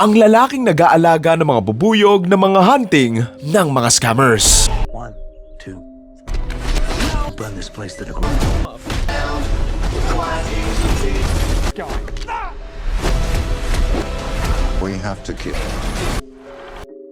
Ang lalaking nag-aalaga ng mga bubuyog na mga hunting ng mga scammers. 1, 2, burn this place to the ground. We have to kill.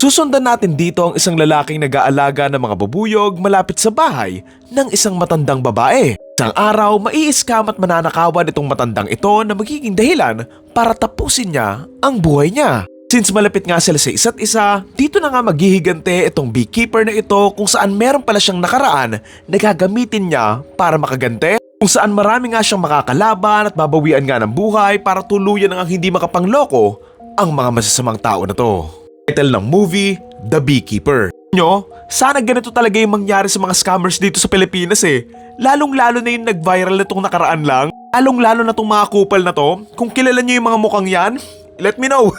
Susundan natin dito ang isang lalaking nag-aalaga ng mga bubuyog malapit sa bahay ng isang matandang babae. Isang araw, mai-scam at mananakawan itong matandang ito na magiging dahilan para tapusin niya ang buhay niya. Since malapit nga sila sa isa't isa, dito na nga maghihigante itong beekeeper na ito kung saan meron pala siyang nakaraan na gagamitin niya para makagante. Kung saan marami nga siyang makakalaban at babawian nga ng buhay para tuluyan na nga hindi makapangloko ang mga masasamang tao na to. Title ng movie, The Beekeeper. Nyo, sana ganito talaga yung mangyari sa mga scammers dito sa Pilipinas eh. Lalong-lalo na yung nag-viral na itong nakaraan lang. Lalong-lalo na itong mga kupal na to. Kung kilala nyo yung mga mukhang yan, let me know.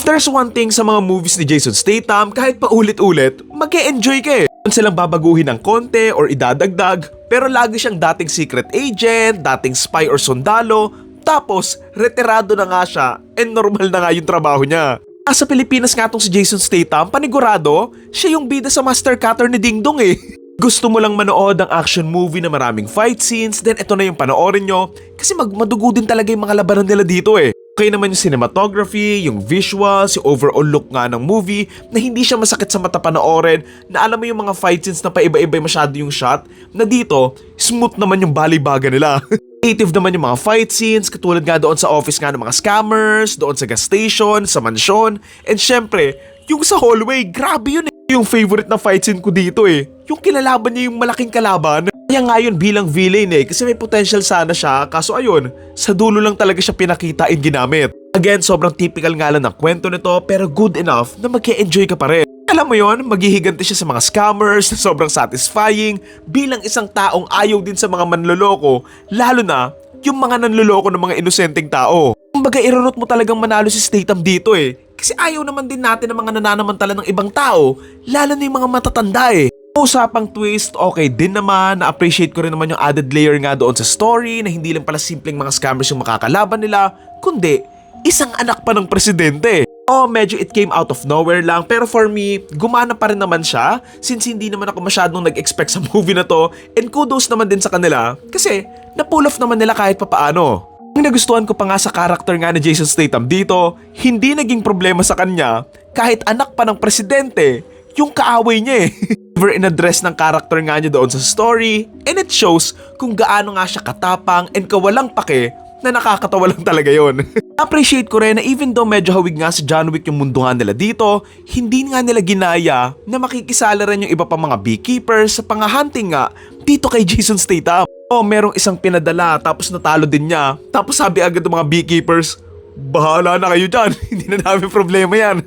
There's one thing sa mga movies ni Jason Statham, kahit paulit-ulit, mag-e-enjoy ka eh. Kung silang babaguhin ng konti or idadagdag, pero lagi siyang dating secret agent, dating spy or sundalo, tapos retirado na nga siya and normal na nga yung trabaho niya. Sa Pilipinas nga tong si Jason Statham, panigurado, siya yung bida sa master cutter ni Ding Dong eh. Gusto mo lang manood ng action movie na maraming fight scenes, then ito na yung panoorin nyo kasi madugo din talaga yung mga labanan nila dito eh. Okay naman yung cinematography, yung visuals, yung overall look nga ng movie na hindi siya masakit sa mata panoorin, na alam mo yung mga fight scenes na paiba-iba masyado yung shot, na dito, smooth naman yung balibaga nila. Creative naman yung mga fight scenes, katulad nga doon sa office nga ng mga scammers, doon sa gas station, sa mansyon, and syempre, yung sa hallway, grabe yun eh. Yung favorite na fight scene ko dito eh. Yung kilalaban niya yung malaking kalaban. Kaya nga yun bilang villain eh, kasi may potential sana siya, kaso ayun, sa dulo lang talaga siya pinakita and ginamit. Again, sobrang typical nga lang ng kwento nito, pero good enough na mag-e-enjoy ka pa rin. Alam mo yon, maghihigante siya sa mga scammers na sobrang satisfying bilang isang taong ayaw din sa mga manloloko, lalo na yung mga nanloloko ng mga inosenteng tao. Kumbaga irunot mo talagang manalo si Statham dito eh, kasi ayaw naman din natin ng mga nananamantala ng ibang tao, lalo na yung mga matatanda eh. Usapang twist, okay din naman, na-appreciate ko rin naman yung added layer nga doon sa story na hindi lang pala simpleng mga scammers yung makakalaban nila, kundi isang anak pa ng presidente. Medyo it came out of nowhere lang, pero for me, gumana pa rin naman siya since hindi naman ako masyadong nag-expect sa movie na to, and kudos naman din sa kanila kasi na-pull off naman nila kahit papaano. Ang nagustuhan ko pa nga sa character nga ni Jason Statham dito, hindi naging problema sa kanya kahit anak pa ng presidente yung kaaway niya eh. Never in-address ng character nga niya doon sa story, and it shows kung gaano nga siya katapang and kawalang pake na nakakatawa lang talaga yon. Appreciate ko rin na even though medyo hawig nga si John Wick yung mundo nga nila dito, hindi nga nila ginaya na makikisala rin yung iba pa mga beekeepers sa pang-hunting nga dito kay Jason Statham. Merong isang pinadala tapos natalo din niya. Tapos sabi agad ng mga beekeepers, bahala na kayo dyan, hindi na namin problema yan.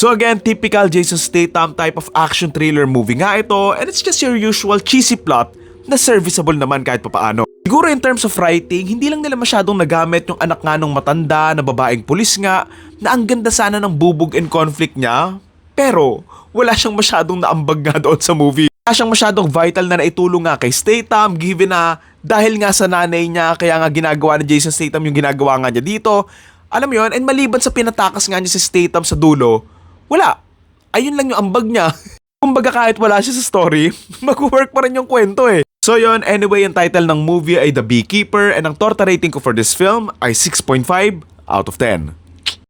So again, typical Jason Statham type of action thriller movie nga ito, and it's just your usual cheesy plot na serviceable naman kahit papaano. Siguro in terms of writing, hindi lang nila masyadong nagamit yung anak nga nung matanda na babaeng pulis nga, na ang ganda sana ng bubog and conflict niya, pero wala siyang masyadong naambag nga doon sa movie. Wala siyang masyadong vital na naitulong nga kay Statham, given na dahil nga sa nanay niya, kaya nga ginagawa ni Jason Statham yung ginagawa nga niya dito. Alam mo yun, and maliban sa pinatakas nga niya si Statham sa dulo, wala. Ayun lang yung ambag niya. Kumbaga kahit wala siya sa story, mag-work pa rin yung kwento eh. So yun, anyway, ang title ng movie ay The Beekeeper, and ang torta rating ko for this film ay 6.5 out of 10.